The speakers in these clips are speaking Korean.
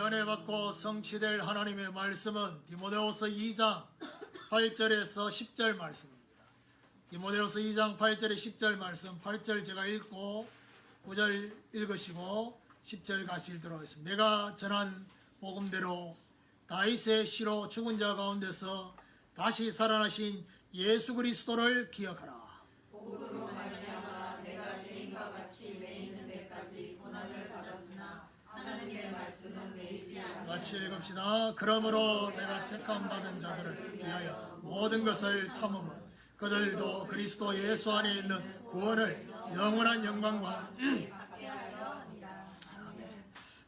은혜 받고 성취될 하나님의 말씀은 디모데후서 2장 8절에서 10절 말씀입니다. 디모데후서 2장 8절에 10절 말씀, 8절 제가 읽고 9절 읽으시고 10절 같이 읽도록 하겠습니다. 내가 전한 복음대로 다윗의 씨로 죽은 자 가운데서 다시 살아나신 예수 그리스도를 기억하라. 복음으로 말미암아 내가 죄인과 같이 매이는 데까지 고난을 받았으나 하나님의 말씀은 매이지 않아. 같이 읽읍시다. 그러므로 내가 택함 받은 자들을 위하여 모든 것을 참음은 그들도 그리스도 예수 안에 있는 구원을 영원한 영광과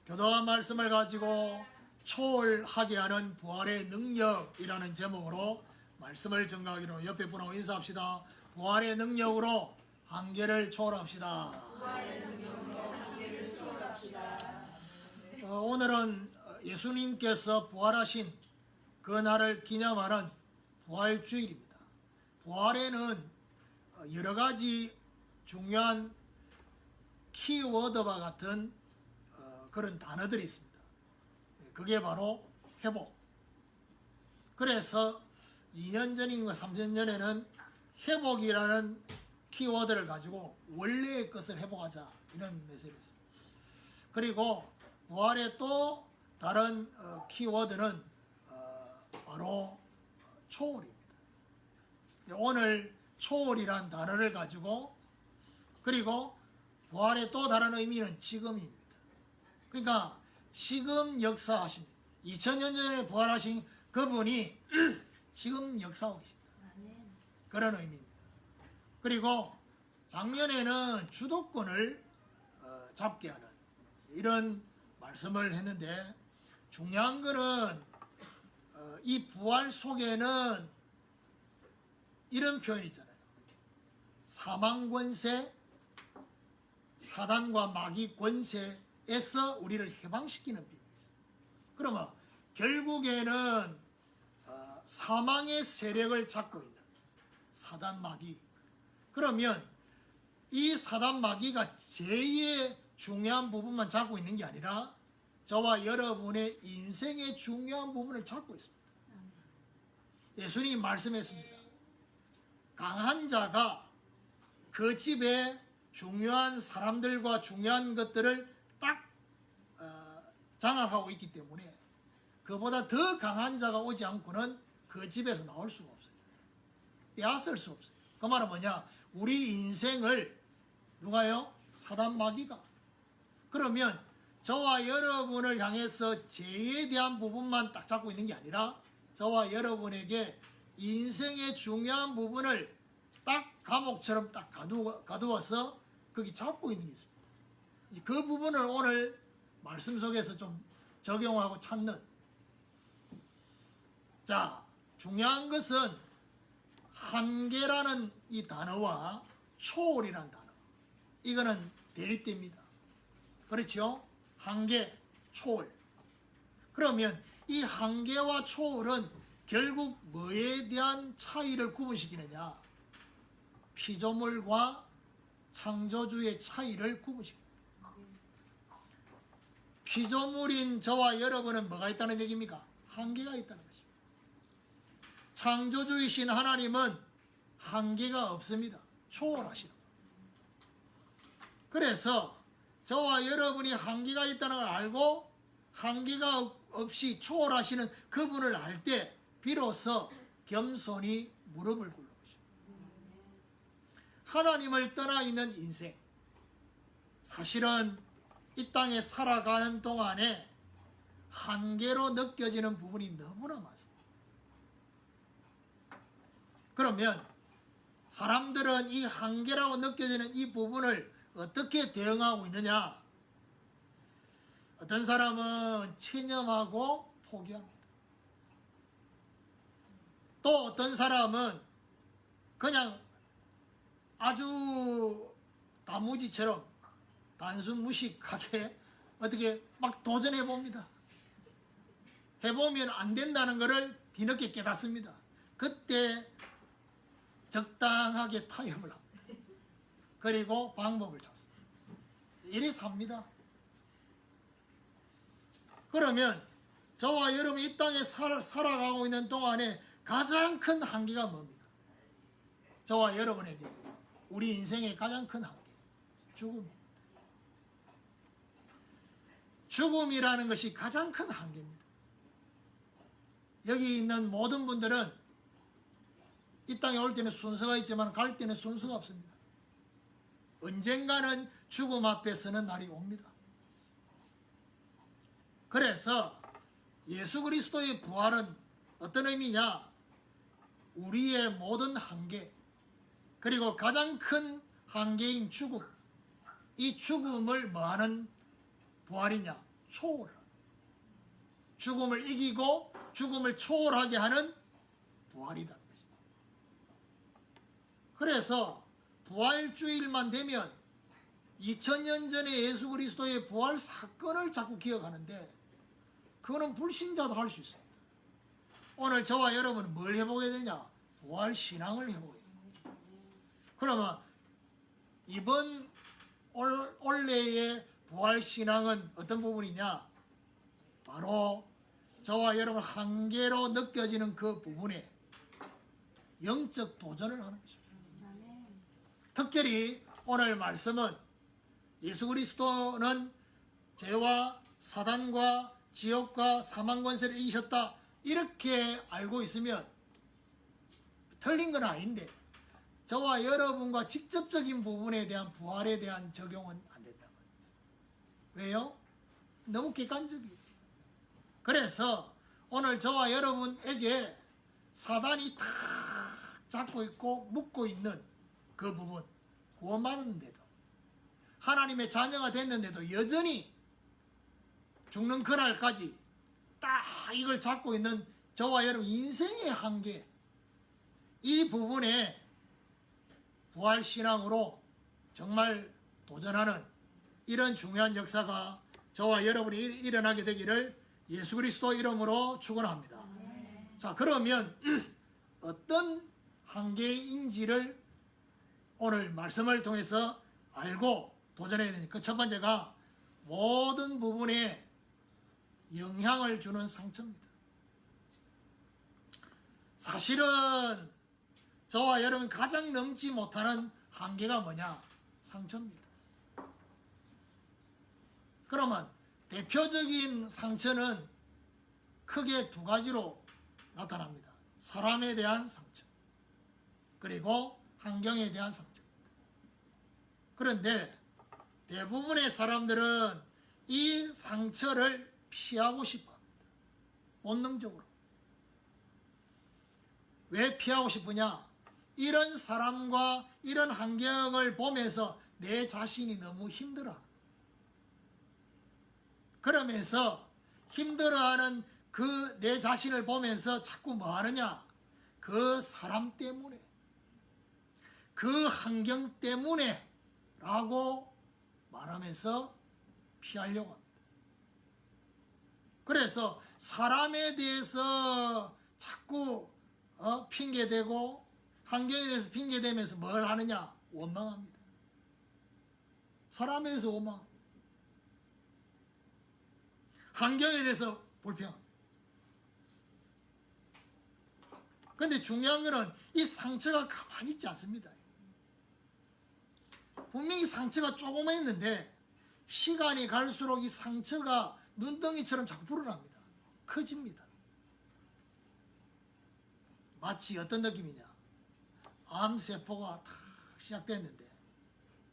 교도한 말씀을 가지고 초월하게 하는 부활의 능력이라는 제목으로 말씀을 전가하기로 옆에 분하고 인사합시다. 부활의 능력으로 한계를 초월합시다. 부활의 능력으로 한계를 초월합시다. 오늘은 예수님께서 부활하신 그 날을 기념하는 부활주일입니다. 부활에는 여러 가지 중요한 키워드와 같은 그런 단어들이 있습니다. 그게 바로 회복. 그래서 2년 전인가 3년 전에는 회복이라는 키워드를 가지고 원래의 것을 회복하자 이런 메시지였습니다. 그리고 부활의 또 다른 키워드는 바로 초월입니다. 오늘 초월이란 단어를 가지고 그리고 부활의 또 다른 의미는 지금입니다. 그러니까 지금 역사하신 2000년 전에 부활하신 그분이 지금 역사하고 계신다. 그런 의미입니다. 그리고 작년에는 주도권을 잡게 하는 이런 말씀을 했는데 중요한 거는 이 부활 속에는 이런 표현이 있잖아요. 사망 권세, 사단과 마귀 권세에서 우리를 해방시키는 비밀이 있습니다. 그러면 결국에는 사망의 세력을 잡고 있는 사단 마귀. 그러면 이 사단 마귀가 제2의 중요한 부분만 잡고 있는 게 아니라 저와 여러분의 인생의 중요한 부분을 잡고 있습니다. 예수님이 말씀했습니다. 강한 자가 그 집에 중요한 사람들과 중요한 것들을 딱 장악하고 있기 때문에 그보다 더 강한 자가 오지 않고는 그 집에서 나올 수가 없어요. 빼앗을 수 없어요. 그 말은 뭐냐? 우리 인생을 누가요? 사단 마귀가. 그러면 저와 여러분을 향해서 죄에 대한 부분만 딱 잡고 있는 게 아니라 저와 여러분에게 인생의 중요한 부분을 딱 감옥처럼 딱 가두어서 거기 잡고 있는 게 있습니다. 그 부분을 오늘 말씀 속에서 좀 적용하고 찾는. 자, 중요한 것은 한계라는 이 단어와 초월이라는 단어. 이거는 대립됩니다. 그렇죠? 한계, 초월. 그러면 이 한계와 초월은 결국 뭐에 대한 차이를 구분시키느냐? 피조물과 창조주의 차이를 구분시킵니다. 피조물인 저와 여러분은 뭐가 있다는 얘기입니까? 한계가 있다는 것입니다. 창조주이신 하나님은 한계가 없습니다. 초월하시는 겁니다. 그래서 저와 여러분이 한계가 있다는 걸 알고 한계가 없이 초월하시는 그분을 알 때 비로소 겸손히 무릎을 꿇는 것입니다. 하나님을 떠나 있는 인생, 사실은 이 땅에 살아가는 동안에 한계로 느껴지는 부분이 너무나 많습니다. 그러면 사람들은 이 한계라고 느껴지는 이 부분을 어떻게 대응하고 있느냐? 어떤 사람은 체념하고 포기합니다. 또 어떤 사람은 그냥 아주 다무지처럼 단순 무식하게 어떻게 막 도전해 봅니다. 해보면 안 된다는 것을 뒤늦게 깨닫습니다. 그때 적당하게 타협을 합니다. 그리고 방법을 찾습니다. 이래 삽니다. 그러면 저와 여러분이 이 땅에 살아가고 있는 동안에 가장 큰 한계가 뭡니까? 저와 여러분에게 우리 인생의 가장 큰 한계, 죽음입니다. 죽음이라는 것이 가장 큰 한계입니다. 여기 있는 모든 분들은 이 땅에 올 때는 순서가 있지만 갈 때는 순서가 없습니다. 언젠가는 죽음 앞에 서는 날이 옵니다. 그래서 예수 그리스도의 부활은 어떤 의미냐? 우리의 모든 한계, 그리고 가장 큰 한계인 죽음, 이 죽음을 뭐하는 부활이냐? 초월하는, 죽음을 이기고 죽음을 초월하게 하는 부활이다. 그래서 부활주일만 되면 2000년 전에 예수 그리스도의 부활 사건을 자꾸 기억하는데 그거는 불신자도 할 수 있습니다. 오늘 저와 여러분은 뭘 해보게 되냐? 부활 신앙을 해보게 됩니다. 그러면 이번 올해의 부활 신앙은 어떤 부분이냐? 바로 저와 여러분 한계로 느껴지는 그 부분에 영적 도전을 하는 것입니다. 특별히 오늘 말씀은 예수 그리스도는 죄와 사단과 지옥과 사망 권세를 이기셨다, 이렇게 알고 있으면 틀린 건 아닌데 저와 여러분과 직접적인 부분에 대한 부활에 대한 적용은 안 된다. 왜요? 너무 객관적이에요. 그래서 오늘 저와 여러분에게 사단이 탁 잡고 있고 묶고 있는 그 부분, 구원받았는데도 하나님의 자녀가 됐는데도 여전히 죽는 그날까지 딱 이걸 잡고 있는 저와 여러분 인생의 한계, 이 부분에 부활신앙으로 정말 도전하는 이런 중요한 역사가 저와 여러분이 일어나게 되기를 예수 그리스도 이름으로 축원합니다. 자, 그러면 어떤 한계인지를 오늘 말씀을 통해서 알고 도전해야 되니까 그 첫 번째가 모든 부분에 영향을 주는 상처입니다. 사실은 저와 여러분 가장 넘지 못하는 한계가 뭐냐? 상처입니다. 그러면 대표적인 상처는 크게 두 가지로 나타납니다. 사람에 대한 상처, 그리고 환경에 대한 상처입니다. 그런데 대부분의 사람들은 이 상처를 피하고 싶어 합니다. 본능적으로. 왜 피하고 싶으냐? 이런 사람과 이런 환경을 보면서 내 자신이 너무 힘들어하는 거예요. 그러면서 힘들어하는 그 내 자신을 보면서 자꾸 뭐 하느냐? 그 사람 때문에, 그 환경 때문에 라고 말하면서 피하려고 합니다. 그래서 사람에 대해서 자꾸 핑계대고 환경에 대해서 핑계대면서 뭘 하느냐? 원망합니다. 사람에 대해서 원망, 환경에 대해서 불평. 그런데 중요한 것은 이 상처가 가만히 있지 않습니다. 분명히 상처가 조그맣는데 시간이 갈수록 이 상처가 눈덩이처럼 자꾸 불어납니다. 커집니다. 마치 어떤 느낌이냐? 암세포가 탁 시작됐는데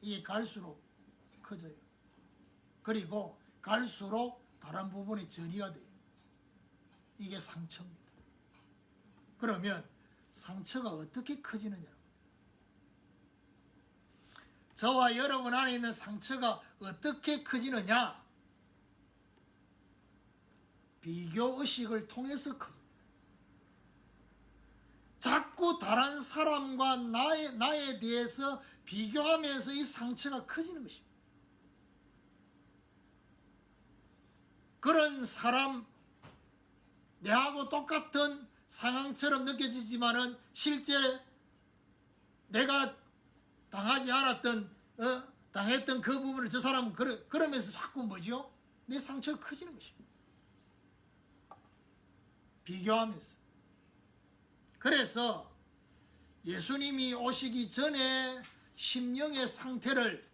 이게 갈수록 커져요. 그리고 갈수록 다른 부분이 전이가 돼요. 이게 상처입니다. 그러면 상처가 어떻게 커지느냐? 저와 여러분 안에 있는 상처가 어떻게 커지느냐? 비교의식을 통해서 커집니다. 자꾸 다른 사람과 나에 대해서 비교하면서 이 상처가 커지는 것입니다. 그런 사람, 내하고 똑같은 상황처럼 느껴지지만은 실제 내가 당하지 않았던, 당했던 그 부분을 저 사람은 그러면서 자꾸 뭐죠? 내 상처가 커지는 것입니다. 비교하면서. 그래서 예수님이 오시기 전에 심령의 상태를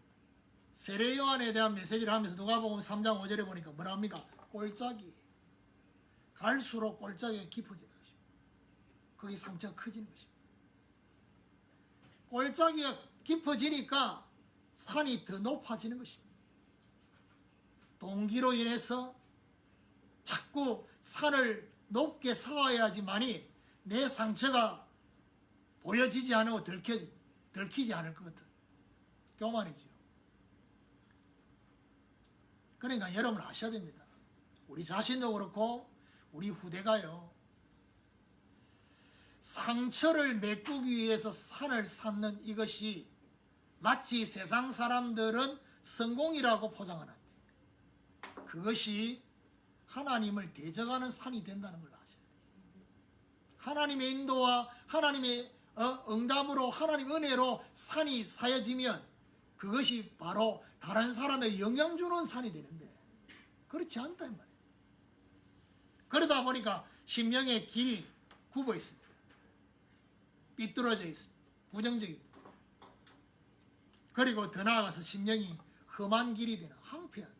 세례 요한에 대한 메시지를 하면서 누가복음 3장 5절에 보니까 뭐라 합니까? 골짜기. 갈수록 골짜기가 깊어지는 것입니다. 거기 상처가 커지는 것입니다. 골짜기가 깊어지니까 산이 더 높아지는 것입니다. 동기로 인해서 자꾸 산을 높게 쌓아야지만이 내 상처가 보여지지 않고 들키지 않을 것 같은 교만이지요. 그러니까 여러분 아셔야 됩니다. 우리 자신도 그렇고 우리 후대가요, 상처를 메꾸기 위해서 산을 쌓는 이것이 마치 세상 사람들은 성공이라고 포장을 한대. 그것이 하나님을 대적하는 산이 된다는 걸 아셔야 돼요. 하나님의 인도와 하나님의 응답으로, 하나님 은혜로 산이 쌓여지면 그것이 바로 다른 사람에 영향 주는 산이 되는데 그렇지 않다 이 말이에요. 그러다 보니까 심령의 길이 굽어 있습니다. 삐뚤어져 있습니다. 부정적입니다. 그리고 더 나아가서 심령이 험한 길이 되는 황폐한.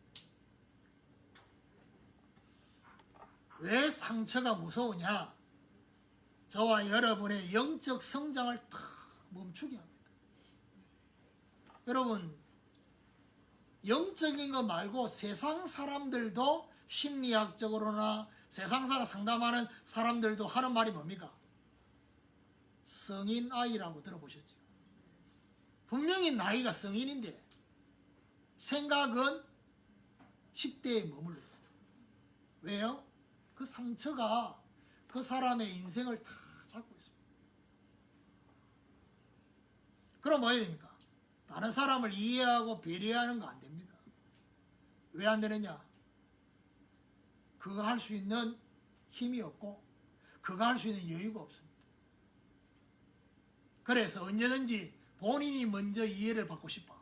왜 상처가 무서우냐? 저와 여러분의 영적 성장을 탁 멈추게 합니다. 여러분, 영적인 거 말고 세상 사람들도 심리학적으로나 세상 사람 상담하는 사람들도 하는 말이 뭡니까? 성인 아이라고 들어보셨죠? 분명히 나이가 성인인데 생각은 10대에 머물러 있어요. 왜요? 그 상처가 그 사람의 인생을 다 잡고 있습니다. 그럼 뭐 해야 됩니까? 다른 사람을 이해하고 배려하는 거 안 됩니다. 왜 안 되느냐? 그거 할 수 있는 힘이 없고 그거 할 수 있는 여유가 없습니다. 그래서 언제든지 본인이 먼저 이해를 받고 싶어.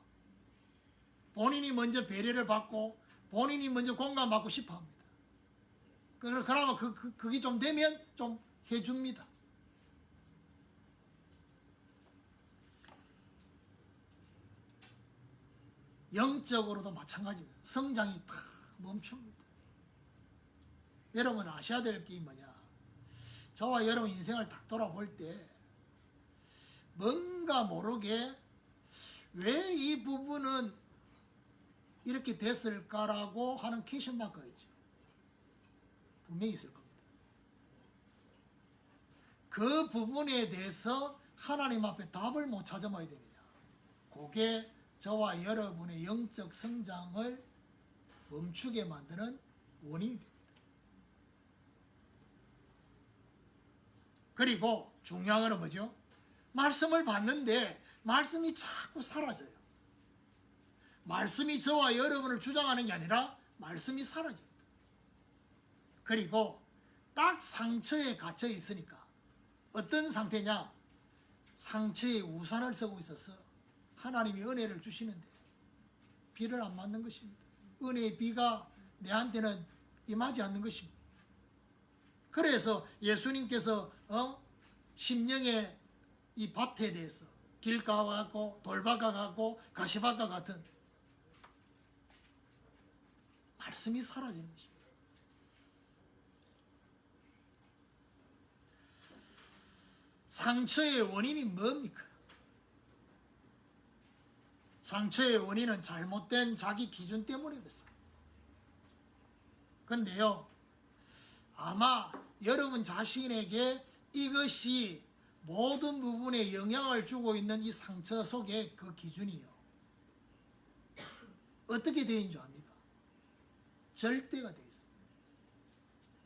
본인이 먼저 배려를 받고 본인이 먼저 공감받고 싶어 합니다. 그러면 그게 좀 되면 좀 해줍니다. 영적으로도 마찬가지입니다. 성장이 다 멈춥니다. 여러분 아셔야 될 게 뭐냐? 저와 여러분 인생을 딱 돌아볼 때 뭔가 모르게 왜 이 부분은 이렇게 됐을까라고 하는 퀘션 마크가 있죠. 분명히 있을 겁니다. 그 부분에 대해서 하나님 앞에 답을 못 찾아봐야 되느냐. 그게 저와 여러분의 영적 성장을 멈추게 만드는 원인이 됩니다. 그리고 중요한 건 뭐죠? 말씀을 받는데 말씀이 자꾸 사라져요. 말씀이 저와 여러분을 주장하는 게 아니라 말씀이 사라집니다. 그리고 딱 상처에 갇혀 있으니까 어떤 상태냐? 상처에 우산을 쓰고 있어서 하나님이 은혜를 주시는데 비를 안 맞는 것입니다. 은혜의 비가 내한테는 임하지 않는 것입니다. 그래서 예수님께서 심령의 이 밭에 대해서 길가와 같고 돌밭과 같고 가시밭과 같은 말씀이 사라지는 것입니다. 상처의 원인이 뭡니까? 상처의 원인은 잘못된 자기 기준 때문이겠습니다. 근데요, 아마 여러분 자신에게 이것이 모든 부분에 영향을 주고 있는 이 상처 속에 그 기준이요. 어떻게 되어 있는 줄 압니까? 절대가 되어 있습니다.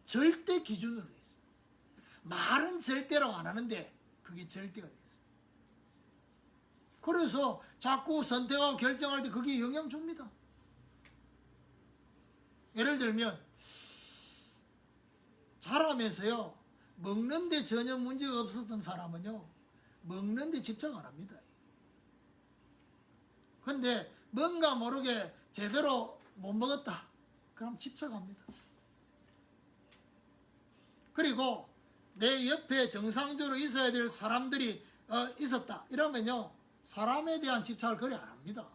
절대 기준으로 되어 있습니다. 말은 절대라고 안 하는데 그게 절대가 되어 있습니다. 그래서 자꾸 선택하고 결정할 때 그게 영향 줍니다. 예를 들면 자라면서요, 먹는데 전혀 문제가 없었던 사람은요, 먹는데 집착 안 합니다. 근데 뭔가 모르게 제대로 못 먹었다. 그럼 집착합니다. 그리고 내 옆에 정상적으로 있어야 될 사람들이 있었다. 이러면요. 사람에 대한 집착을 거의 안 합니다.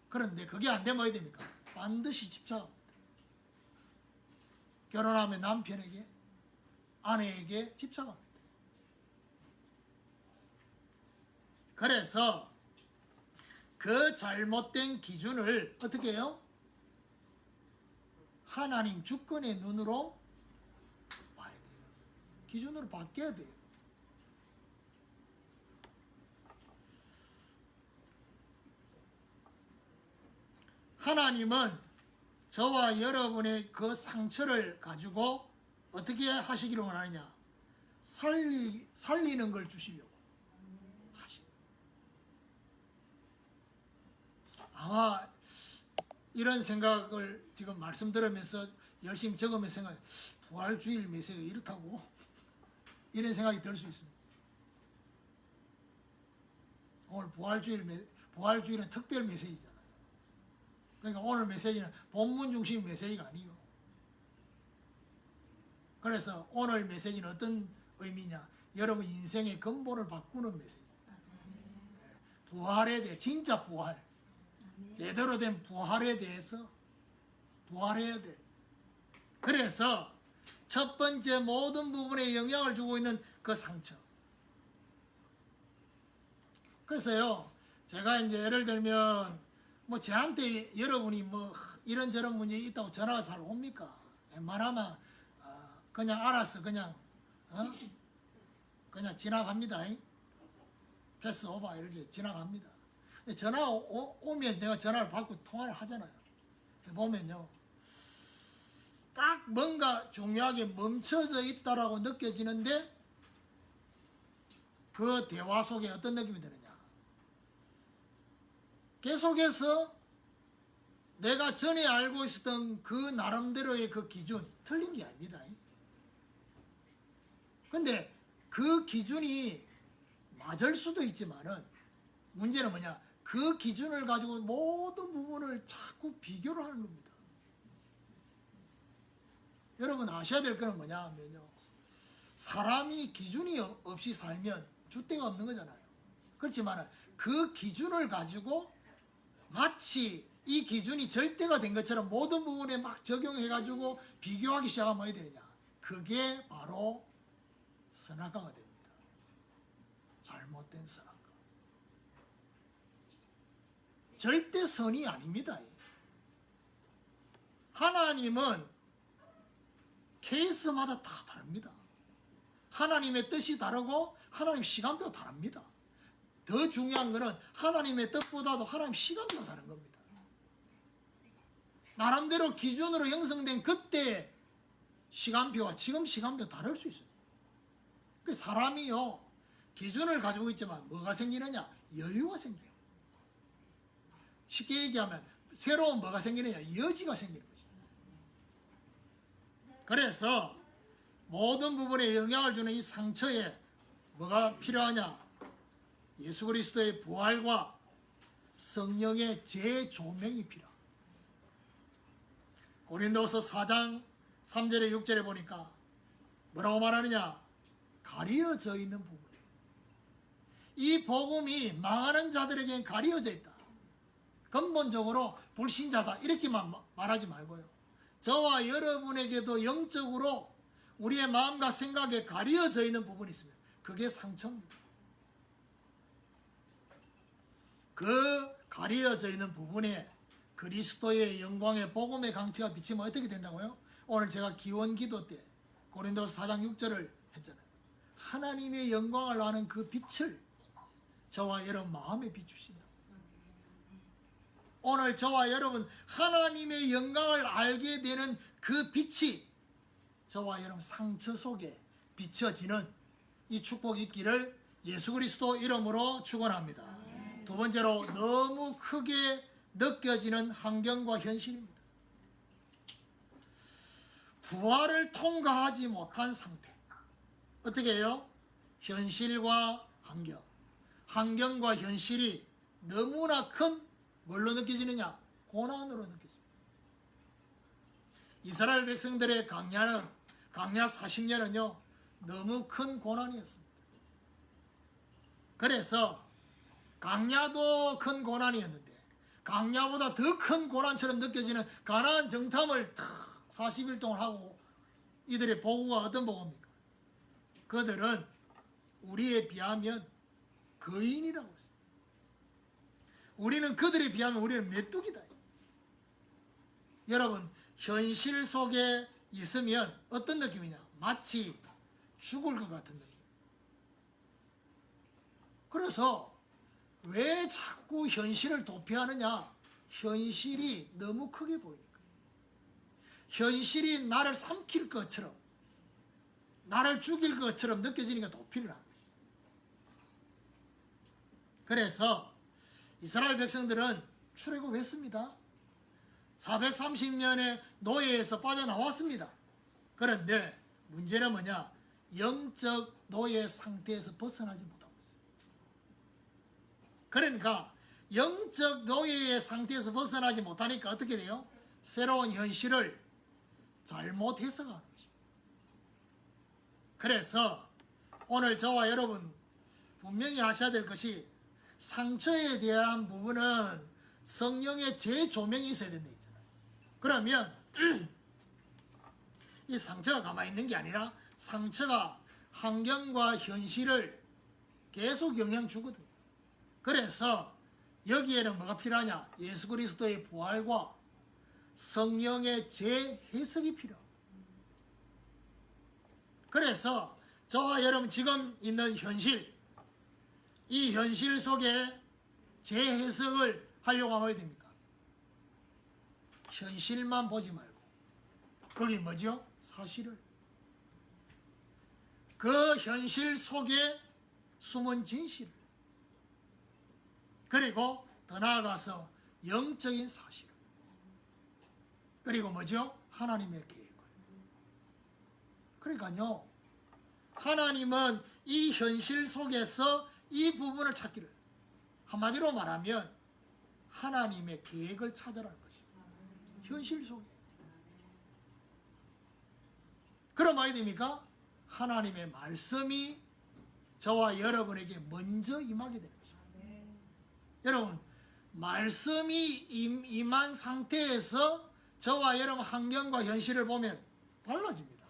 그런데 그게 안 되면 어떻게 됩니까? 반드시 집착합니다. 결혼하면 남편에게, 아내에게 집착합니다. 그래서 그 잘못된 기준을 어떻게 해요? 하나님 주권의 눈으로 봐야 돼요. 기준으로 바뀌어야 돼요. 하나님은 저와 여러분의 그 상처를 가지고 어떻게 하시기를 원하느냐? 살리는 걸 주시려고 하십니다. 아마 이런 생각을 지금 말씀 들으면서 열심히 적으면서 생각해, 부활주일 메시지가 이렇다고? 이런 생각이 들 수 있습니다. 오늘 부활주일은 특별 메시지잖아요. 그러니까 오늘 메시지는 본문 중심 메시지가 아니에요. 그래서 오늘 메시지는 어떤 의미냐? 여러분 인생의 근본을 바꾸는 메시지입니다. 부활에 대해, 진짜 부활, 제대로 된 부활에 대해서 부활해야 돼. 그래서 첫 번째 모든 부분에 영향을 주고 있는 그 상처. 그래서요, 제가 이제 예를 들면 뭐 저한테 여러분이 뭐 이런저런 문제 있다고 전화가 잘 옵니까? 웬만하면 그냥 알아서 그냥 지나갑니다. 패스 오버 이렇게 지나갑니다. 근데 전화 오면 내가 전화를 받고 통화를 하잖아요. 보면요, 딱 뭔가 중요하게 멈춰져 있다라고 느껴지는데 그 대화 속에 어떤 느낌이 드느냐? 계속해서 내가 전에 알고 있었던 그 나름대로의 그 기준 틀린 게 아닙니다. 근데 그 기준이 맞을 수도 있지만은 문제는 뭐냐? 그 기준을 가지고 모든 부분을 자꾸 비교를 하는 겁니다. 여러분 아셔야 될 거는 뭐냐 하면요, 사람이 기준이 없이 살면 줏대가 없는 거잖아요. 그렇지만 그 기준을 가지고 마치 이 기준이 절대가 된 것처럼 모든 부분에 막 적용해가지고 비교하기 시작하면 뭐야 되느냐? 그게 바로 선악과가 됩니다. 잘못된 선악과. 절대 선이 아닙니다. 하나님은 케이스마다 다 다릅니다. 하나님의 뜻이 다르고 하나님 시간표가 다릅니다. 더 중요한 것은 하나님의 뜻보다도 하나님 시간표가 다른 겁니다. 나름대로 기준으로 형성된 그때의 시간표와 지금 시간표 다를 수 있어요. 그 사람이요, 기준을 가지고 있지만 뭐가 생기느냐? 여유가 생겨요. 쉽게 얘기하면 새로운 뭐가 생기느냐? 여지가 생기는 거죠. 그래서 모든 부분에 영향을 주는 이 상처에 뭐가 필요하냐? 예수 그리스도의 부활과 성령의 재조명이 필요합니다. 고린도서 4장 3절에 6절에 보니까 뭐라고 말하느냐? 가려져 있는 부분이에요. 이 복음이 망하는 자들에게는 가려져 있다. 근본적으로 불신자다 이렇게만 말하지 말고요, 저와 여러분에게도 영적으로 우리의 마음과 생각에 가려져 있는 부분이 있으면 그게 상처입니다. 그 가려져 있는 부분에 그리스도의 영광의 복음의 강치가 비치면 어떻게 된다고요? 오늘 제가 기원 기도 때 고린도서 4장 6절을 했잖아요. 하나님의 영광을 아는 그 빛을 저와 여러분 마음에 비추신다. 오늘 저와 여러분 하나님의 영광을 알게 되는 그 빛이 저와 여러분 상처 속에 비춰지는 이 축복이 있기를 예수 그리스도 이름으로 축원합니다. 두 번째로, 너무 크게 느껴지는 환경과 현실입니다. 부활을 통과하지 못한 상태. 어떻게 해요? 현실과 환경, 환경과 현실이 너무나 큰 뭘로 느껴지느냐? 고난으로 느껴집니다. 이스라엘 백성들의 광야는 강야 40년은요 너무 큰 고난이었습니다. 그래서 강야도 큰 고난이었는데 강야보다 더 큰 고난처럼 느껴지는 가나안 정탐을 탁 40일 동안 하고 이들의 보고가 어떤 보고입니까? 그들은 우리에 비하면 거인이라고 했어요. 우리는 그들에 비하면 우리는 메뚜기다. 여러분 현실 속에 있으면 어떤 느낌이냐? 마치 죽을 것 같은 느낌. 그래서 왜 자꾸 현실을 도피하느냐? 현실이 너무 크게 보이니까. 현실이 나를 삼킬 것처럼, 나를 죽일 것처럼 느껴지니까 도피를 하는 거죠. 그래서 이스라엘 백성들은 출애굽했습니다. 430년의 노예에서 빠져나왔습니다. 그런데 문제는 뭐냐? 영적 노예 상태에서 벗어나지 못하고 있어요. 그러니까 영적 노예의 상태에서 벗어나지 못하니까 어떻게 돼요? 새로운 현실을 잘못 해석하는 것입니다. 그래서 오늘 저와 여러분 분명히 하셔야 될 것이 상처에 대한 부분은 성령의 재조명이 있어야 된다 했잖아요. 그러면 이 상처가 가만히 있는 게 아니라 상처가 환경과 현실을 계속 영향 주거든요. 그래서 여기에는 뭐가 필요하냐? 예수 그리스도의 부활과 성령의 재해석이 필요합니다. 그래서 저와 여러분 지금 있는 현실, 이 현실 속에 재해석을 하려고 하면 어떻게 됩니까? 현실만 보지 말고 거기 뭐죠? 사실을, 그 현실 속에 숨은 진실을, 그리고 더 나아가서 영적인 사실, 그리고 뭐죠? 하나님의 계획을. 그러니까요, 하나님은 이 현실 속에서 이 부분을 찾기를, 한마디로 말하면 하나님의 계획을 찾아라는 것이죠. 현실 속에. 그럼 어디 됩니까? 하나님의 말씀이 저와 여러분에게 먼저 임하게 되는 것이죠. 여러분, 말씀이 임한 상태에서 저와 여러분 환경과 현실을 보면 달라집니다.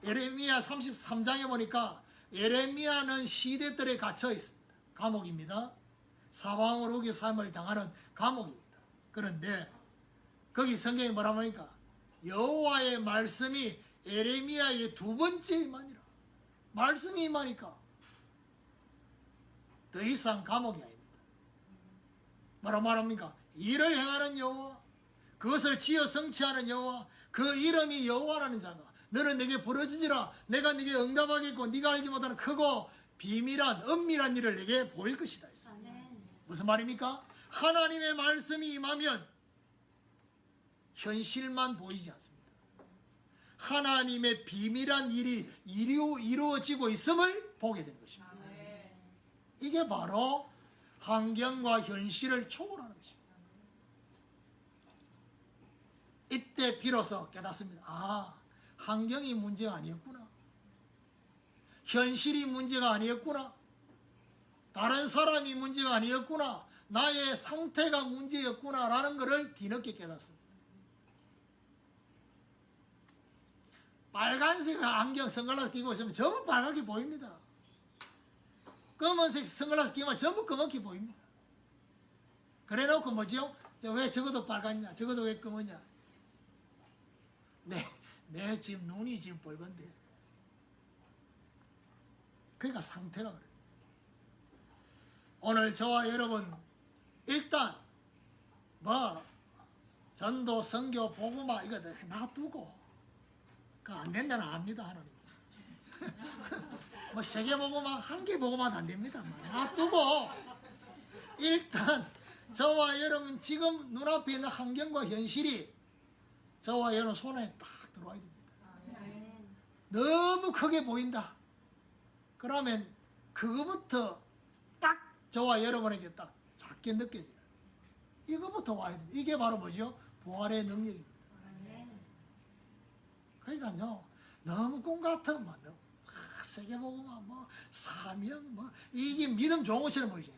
예레미야 33장에 보니까 예레미야는 시대들에 갇혀 있습니다. 감옥입니다. 사방으로 우기 삶을 당하는 감옥입니다. 그런데 거기 성경에 뭐라고 하니까 여호와의 말씀이 예레미야의 두 번째 임하니라. 말씀이 임하니까 더 이상 감옥이 아닙니다. 뭐라고 말합니까? 일을 행하는 여호와, 그것을 지어 성취하는 여호와, 그 이름이 여호와라는 자가 너는 내게 부르짖으라. 내가 네게 응답하겠고 네가 알지 못하는 크고 비밀한 은밀한 일을 내게 보일 것이다. 무슨 말입니까? 하나님의 말씀이 임하면 현실만 보이지 않습니다. 하나님의 비밀한 일이 이루어지고 있음을 보게 되는 것입니다. 이게 바로 환경과 현실을 초월하는 것입니다. 이때 비로소 깨닫습니다. 아, 환경이 문제가 아니었구나. 현실이 문제가 아니었구나. 다른 사람이 문제가 아니었구나. 나의 상태가 문제였구나 라는 것을 뒤늦게 깨닫습니다. 빨간색 안경 선글라스 끼고 있으면 전부 빨갛게 보입니다. 검은색 선글라스 끼면 전부 검게 보입니다. 그래 놓고 뭐죠? 왜 저것도 빨갛냐? 저것도 왜 검으냐? 내 지금 눈이 지금 빨간데. 그러니까 상태가 그래요. 오늘 저와 여러분 일단 뭐 전도, 선교, 복음화 이거 놔두고 그 안 된다는 압니다. 하나님. 뭐 세 개 복음화, 한 개 복음화도 안 됩니다. 놔두고 일단 저와 여러분 지금 눈앞에 있는 환경과 현실이 저와 여러분 손에 딱 들어와야 됩니다. 너무 크게 보인다. 그러면 그거부터 딱 저와 여러분에게 딱 작게 느껴지는 이거부터 와야 됩니다. 이게 바로 뭐죠? 부활의 능력입니다. 그러니까요, 너무 꿈 같아. 세계복음화, 사명, 이게 믿음 좋은 것처럼 보이지.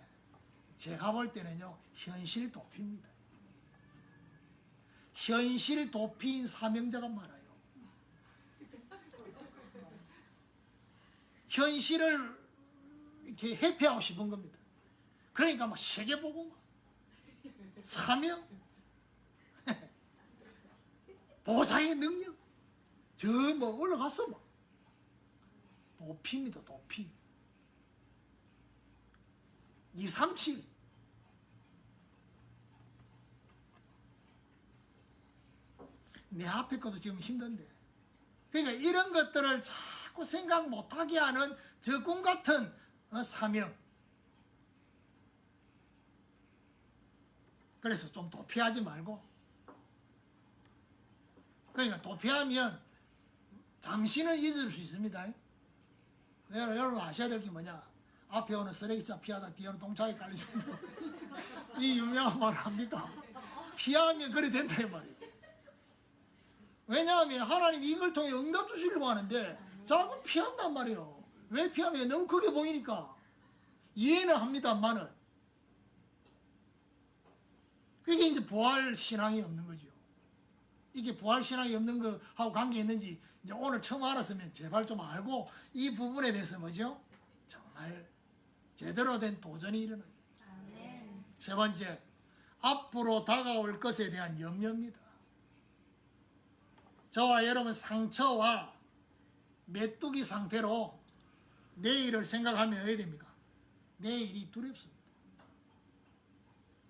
제가 볼 때는요, 현실 도피입니다. 현실 도피인 사명자가 많아요. 현실을 이렇게 회피하고 싶은 겁니다. 그러니까 세계복음화, 사명, 보장의 능력, 올라갔어. 도피입니다, 도피. 237. 내 앞에 것도 지금 힘든데. 그러니까 이런 것들을 자꾸 생각 못하게 하는 저 꿈 같은 사명. 그래서 좀 도피하지 말고. 그러니까 도피하면 잠시는 잊을 수 있습니다. 여러분 아셔야 될 게 뭐냐? 앞에 오는 쓰레기차 피하다 뒤에 오는 동차에 깔려 죽는다. 이 유명한 말을 합니까? 피하면 그래 된다 이 말이에요. 왜냐하면 하나님이 이걸 통해 응답 주시려고 하는데 자꾸 피한단 말이에요. 왜 피하면 너무 크게 보이니까. 이해는 합니다만은 그게 이제 부활 신앙이 없는 거죠. 이게 부활 신앙이 없는 거하고 관계 있는지 이제 오늘 처음 알았으면 제발 좀 알고 이 부분에 대해서 뭐죠? 정말 제대로 된 도전이 일어나요. 세 번째, 앞으로 다가올 것에 대한 염려입니다. 저와 여러분 상처와 메뚜기 상태로 내일을 생각하면 어떻게 됩니까? 내일이 두렵습니다.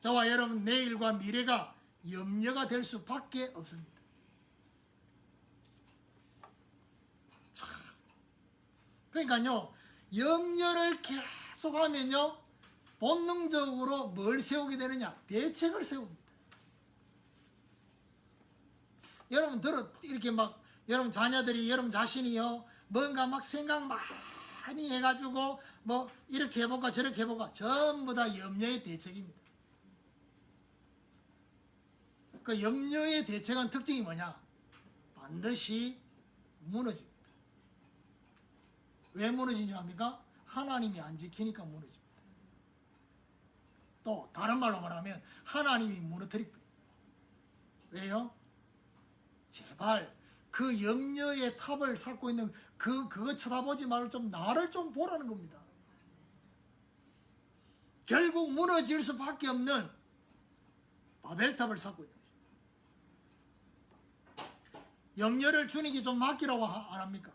저와 여러분 내일과 미래가 염려가 될 수밖에 없습니다. 그러니까요, 염려를 계속하면요, 본능적으로 뭘 세우게 되느냐? 대책을 세웁니다. 여러분 이렇게 여러분 자녀들이 여러분 자신이요, 뭔가 생각 많이 해가지고 이렇게 해볼까 저렇게 해볼까 전부 다 염려의 대책입니다. 그 염려의 대책은 특징이 뭐냐? 반드시 무너집니다. 왜 무너진 줄 압니까? 하나님이 안 지키니까 무너집니다. 또 다른 말로 말하면 하나님이 무너뜨립니다. 왜요? 제발 그 염려의 탑을 쌓고 있는 그거 쳐다보지 말고 좀 나를 좀 보라는 겁니다. 결국 무너질 수밖에 없는 바벨탑을 쌓고 있는 거죠. 염려를 주님께 좀 맡기라고 안 합니까?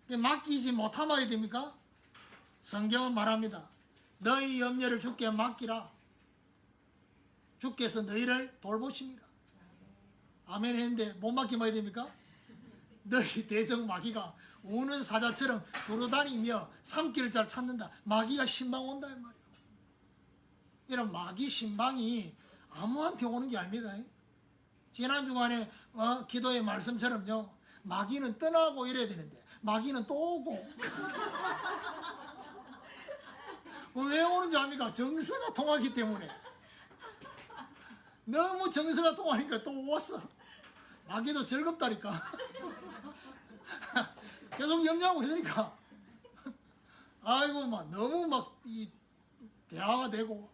맡기지 못하면 어떻게 됩니까? 성경은 말합니다. 너희 염려를 주께 맡기라. 주께서 너희를 돌보십니다. 아멘 했는데 못 맡기면 어떻게 됩니까? 너희 대적 마귀가 우는 사자처럼 두루다니며 삼킬을 찾는다. 마귀가 신방 온다 이 말이에요. 이런 마귀 신방이 아무한테 오는 게 아닙니다. 지난 주간에 기도의 말씀처럼요, 마귀는 떠나고 이래야 되는데 마귀는 또 오고. 왜 오는지 압니까? 정서가 통하기 때문에. 너무 정서가 통하니까 또 왔어. 마귀도 즐겁다니까. 계속 염려하고 있으니까. 아이고 너무 대화가 되고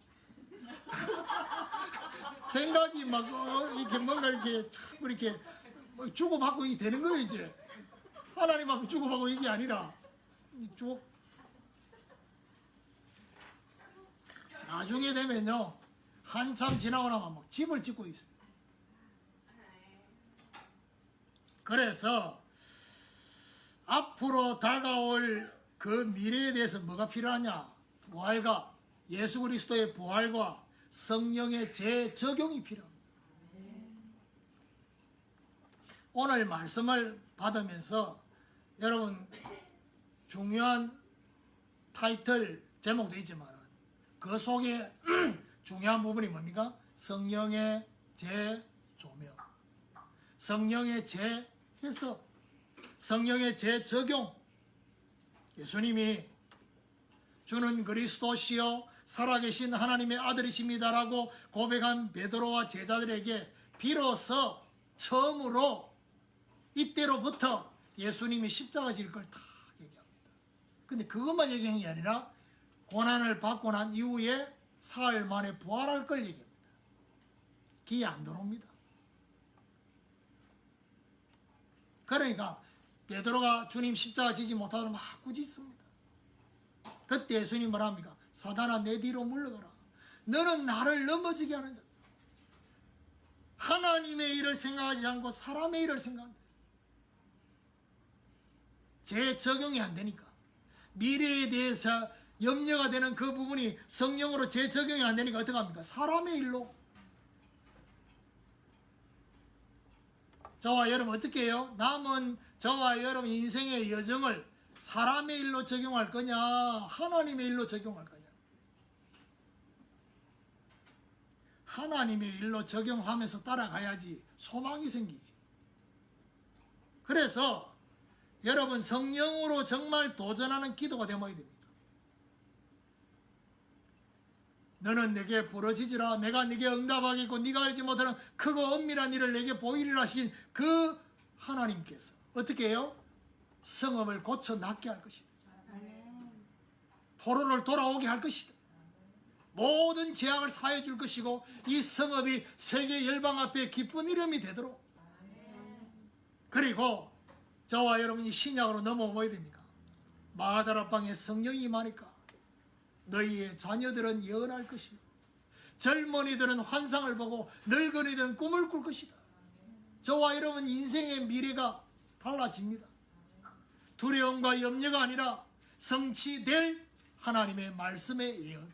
생각이 이렇게 뭔가 이렇게 자꾸 이렇게 주고받고 이게 되는 거예요. 이제 하나님하고 주고받고 이게 아니라 나중에 되면요, 한참 지나고 나면 집을 짓고 있어요. 그래서 앞으로 다가올 그 미래에 대해서 뭐가 필요하냐? 부활과 예수 그리스도의 부활과 성령의 재적용이 필요합니다. 오늘 말씀을 받으면서 여러분 중요한 타이틀 제목도 있지만 그 속에 중요한 부분이 뭡니까? 성령의 재조명, 성령의 재해석, 성령의 재적용. 예수님이 주는 그리스도시요 살아계신 하나님의 아들이십니다라고 고백한 베드로와 제자들에게 비로소 처음으로 이때로부터 예수님이 십자가 질 걸 다 얘기합니다. 근데 그것만 얘기한 게 아니라 고난을 받고 난 이후에 사흘 만에 부활할 걸 얘기합니다. 기회 안 들어옵니다. 그러니까 베드로가 주님 십자가 지지 못하도록 막 꾸짖습니다. 그때 예수님 뭐랍니까? 사단아 내 뒤로 물러가라. 너는 나를 넘어지게 하는 자. 하나님의 일을 생각하지 않고 사람의 일을 생각한다. 제 적용이 안 되니까 미래에 대해서 염려가 되는 그 부분이 성령으로 제 적용이 안 되니까 어떻게 합니까? 사람의 일로. 저와 여러분 어떻게 해요? 남은 저와 여러분 인생의 여정을 사람의 일로 적용할 거냐 하나님의 일로 적용할 거냐. 하나님의 일로 적용하면서 따라가야지 소망이 생기지. 그래서 여러분 성령으로 정말 도전하는 기도가 되어야 됩니다. 너는 내게 부르짖으라 내가 네게 응답하겠고 네가 알지 못하는 크고 엄밀한 일을 내게 보이리라 하신 그 하나님께서 어떻게 해요? 성읍을 고쳐 낫게 할 것이다. 포로를 돌아오게 할 것이다. 모든 재앙을 사해 줄 것이고 이 성읍이 세계 열방 앞에 기쁜 이름이 되도록. 그리고 저와 여러분이 신약으로 넘어오야 됩니까? 마가다락방에 성령이 임하니까 너희의 자녀들은 예언할 것이요 젊은이들은 환상을 보고 늙은이들은 꿈을 꿀 것이다. 저와 여러분 인생의 미래가 달라집니다. 두려움과 염려가 아니라 성취될 하나님의 말씀의 예언,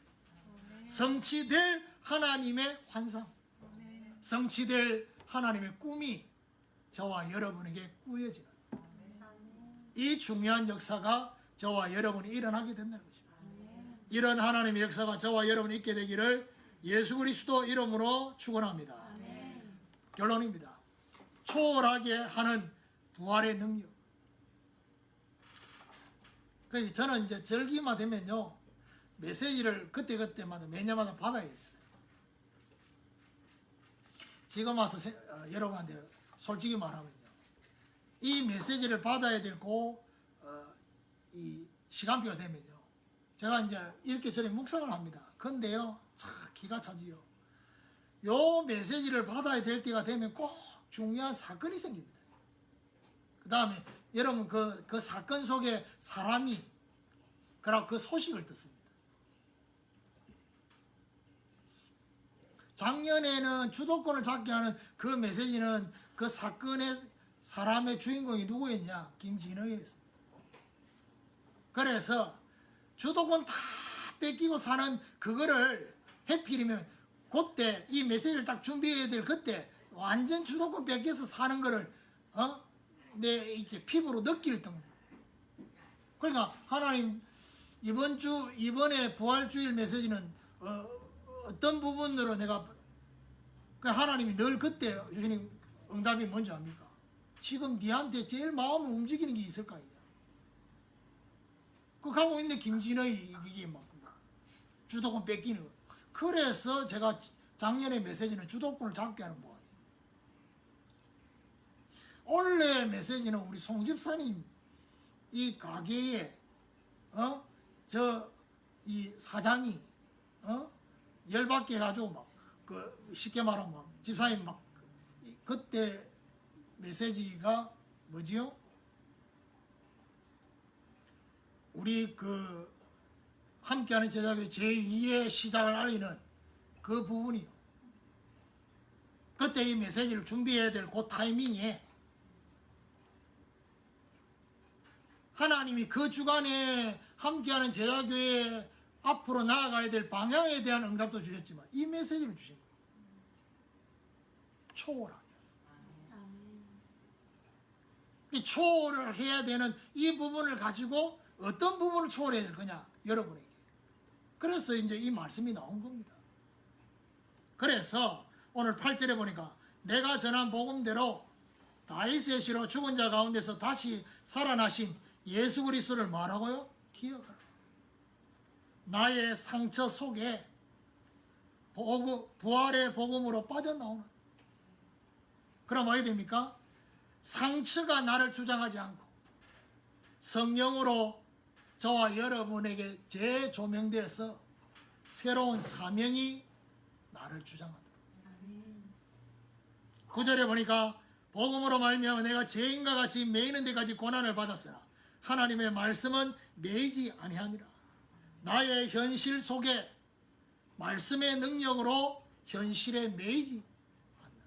성취될 하나님의 환상, 성취될 하나님의 꿈이 저와 여러분에게 꾸여지는 이 중요한 역사가 저와 여러분이 일어나게 된다는 것입니다. 이런 하나님의 역사가 저와 여러분이 있게 되기를 예수 그리스도 이름으로 축원합니다. 결론입니다. 초월하게 하는 부활의 능력. 그러니까 저는 이제 절기만 되면요 메시지를 그때그때마다 매년마다 받아야 돼요. 지금 와서 여러분한테 솔직히 말하면요 이 메시지를 받아야 되고 이 시간표가 되면요 제가 이제 이렇게 저렇게 묵상을 합니다. 근데요 참 기가 차지요. 요 메시지를 받아야 될 때가 되면 꼭 중요한 사건이 생깁니다. 그 다음에 여러분 그 사건 속에 사람이 그리고 그 소식을 듣습니다. 작년에는 주도권을 잡게 하는 그 메시지는 그 사건의 사람의 주인공이 누구였냐? 김진호였습니다. 그래서 주도권 다 뺏기고 사는 그거를 해필이면 그때 이 메시지를 딱 준비해야 될 그때 완전 주도권 뺏겨서 사는 거를 내 이렇게 피부로 느낄 등. 그러니까 하나님 이번에 부활주일 메시지는 어떤 부분으로 내가 하나님이 늘 그때 주님 응답이 뭔지 압니까? 지금 니한테 제일 마음을 움직이는 게 있을 거 아니냐. 그 가고 있는 김진의 이게 막 주도권 뺏기는 거. 그래서 제가 작년에 메시지는 주도권을 잡게 하는 뭐. 원래 메시지는 우리 송 집사님 이 가게에 이 사장이 열받게 해가지고 막 그 쉽게 말하면 막 집사님 막 그때 메시지가 뭐지요? 우리 그 함께하는 제자교회 제2의 시작을 알리는 그 부분이요. 그때 이 메시지를 준비해야 될 그 타이밍에 하나님이 그 주간에 함께하는 제자교회 앞으로 나아가야 될 방향에 대한 응답도 주셨지만 이 메시지를 주신 거예요. 초월하게. 이 초월을 해야 되는 이 부분을 가지고 어떤 부분을 초월해야 될 거냐? 여러분에게. 그래서 이제 이 말씀이 나온 겁니다. 그래서 오늘 8절에 보니까 내가 전한 복음대로 다윗의 시로 죽은 자 가운데서 다시 살아나신 예수 그리스도를 말하고요? 기억하라. 나의 상처 속에 부활의 복음으로 빠져나오는. 그럼 어떻게 됩니까? 상처가 나를 주장하지 않고 성령으로 저와 여러분에게 재조명되어서 새로운 사명이 나를 주장한다. 9절에 보니까 복음으로 말미암아 내가 죄인과 같이 매이는 데까지 고난을 받았으나 하나님의 말씀은 매이지 아니하니라. 나의 현실 속에 말씀의 능력으로 현실에 매이지 않는다.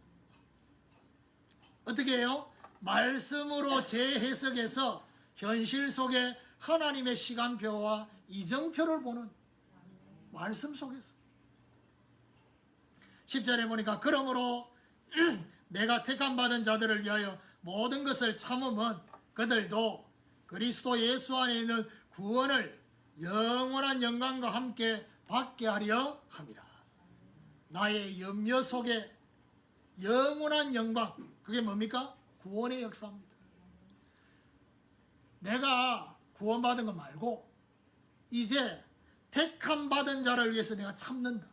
어떻게 해요? 말씀으로 재해석해서 현실 속에 하나님의 시간표와 이정표를 보는 말씀 속에서 10절에 보니까 그러므로 내가 택함받은 자들을 위하여 모든 것을 참음은 그들도 그리스도 예수 안에 있는 구원을 영원한 영광과 함께 받게 하려 함이라. 나의 염려 속에 영원한 영광, 그게 뭡니까? 구원의 역사입니다. 내가 구원받은 거 말고 이제 택함받은 자를 위해서 내가 참는다.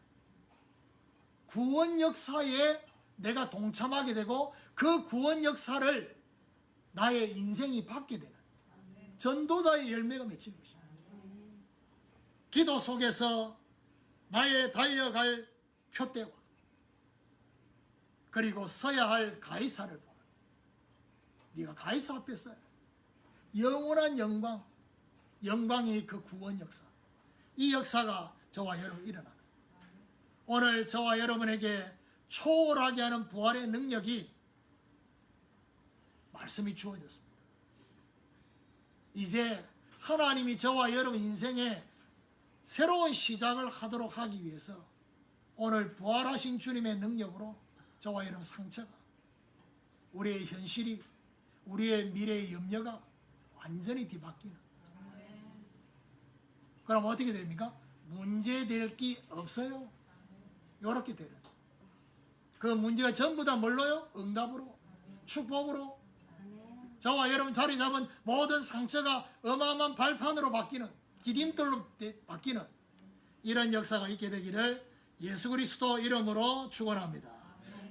구원 역사에 내가 동참하게 되고 그 구원 역사를 나의 인생이 받게 되는 전도자의 열매가 맺히는 것입니다. 기도 속에서 나의 달려갈 표대와 그리고 서야 할 가이사를 보는, 네가 가이사 앞에 서야 영원한 영광이 그 구원 역사, 이 역사가 저와 여러분 일어나는, 오늘 저와 여러분에게 초월하게 하는 부활의 능력이 말씀이 주어졌습니다. 이제 하나님이 저와 여러분 인생에 새로운 시작을 하도록 하기 위해서 오늘 부활하신 주님의 능력으로 저와 여러분 상처가, 우리의 현실이, 우리의 미래의 염려가 완전히 뒤바뀌는, 그럼 어떻게 됩니까? 문제될 게 없어요. 이렇게 되는, 그 문제가 전부 다 뭘로요? 응답으로, 축복으로, 저와 여러분 자리 잡은 모든 상처가 어마어마한 발판으로 바뀌는, 디딤돌로 바뀌는 이런 역사가 있게 되기를 예수 그리스도 이름으로 축원합니다.